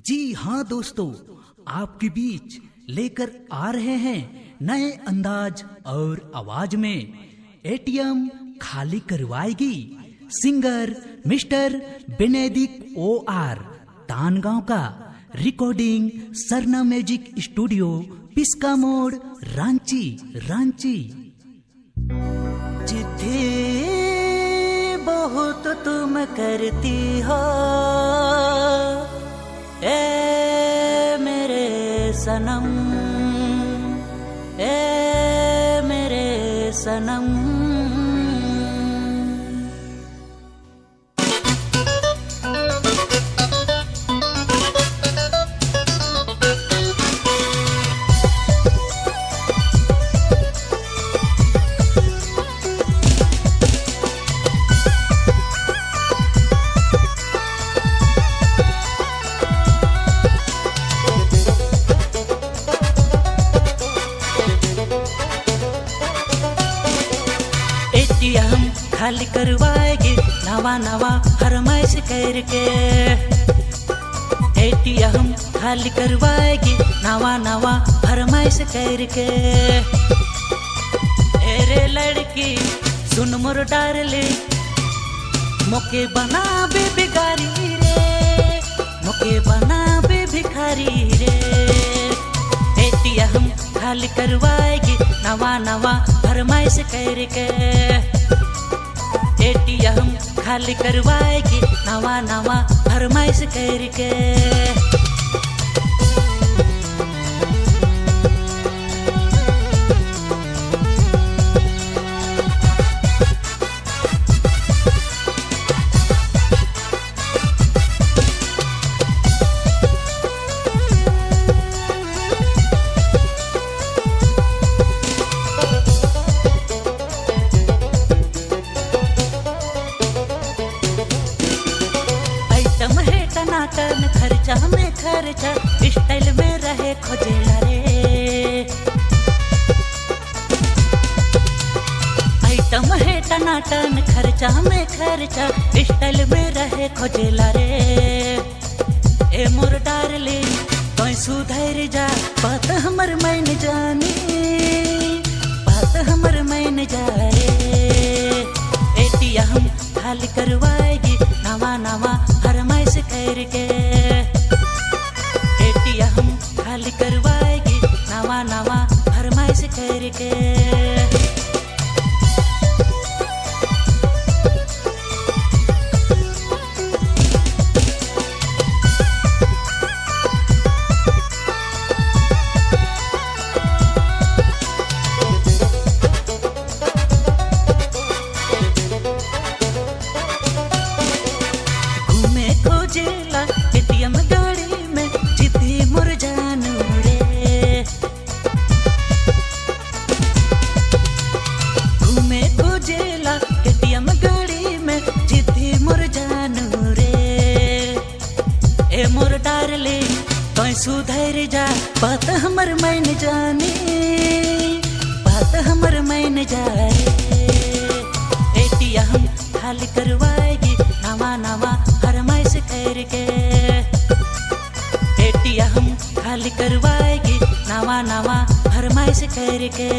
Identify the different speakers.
Speaker 1: जी हाँ दोस्तों, आपके बीच लेकर आ रहे हैं नए अंदाज और आवाज में एटीएम खाली करवाएगी सिंगर मिस्टर बेनेडिक्ट OR तानगांव का। Recording Sarna music studio, Piska मोड़, रांची।
Speaker 2: चिट्ठी बहुत तुम करती हो ए मेरे सनम, ए मेरे सनम। एटीएम खाली करवाएगी नवा फरमाइश करके। एटीएम खाली करवाएगी नवा फरमाइश करके। अरे लड़की सुन मोर डार्लिंग, मोके बना बे भिखारी रे, मोके बना बे भिखारी रे। एटीएम खाली करवाएगी नवा फरमाइश करके। एटीएम खाली करवाएगी नवा फरमाइश करके। टनाटन खर्चा में खर्चा, स्टाइल में रहे खोजेला रे। आइटम है टनाटन खर्चा में खर्चा, स्टाइल में रहे खोजेला रे। ए मोर डार्लिंग कोई सुधर जा, बात हमर मैंने जानी, बात हमर मैंने जा रे। एटीएम खाली करवाएगी नवा फरमाइश करके। एटीएम खाली करवाएगी नवा फरमाइश करके। एटीएम गाड़ी में जिद्दी मोर जानू रे। घूमे खोजेला एटीएम गाड़ी में जिद्दी मोर जानू रे। ए मोर डार्लिंग तोय सुधर जा, बात हमर मैंने जानी, बात हमर मैंने जा रे। एटीएम खाली करवाएगी नवा फरमाइश करके। एटीएम खाली करवाएगी नवा फरमाइश करके।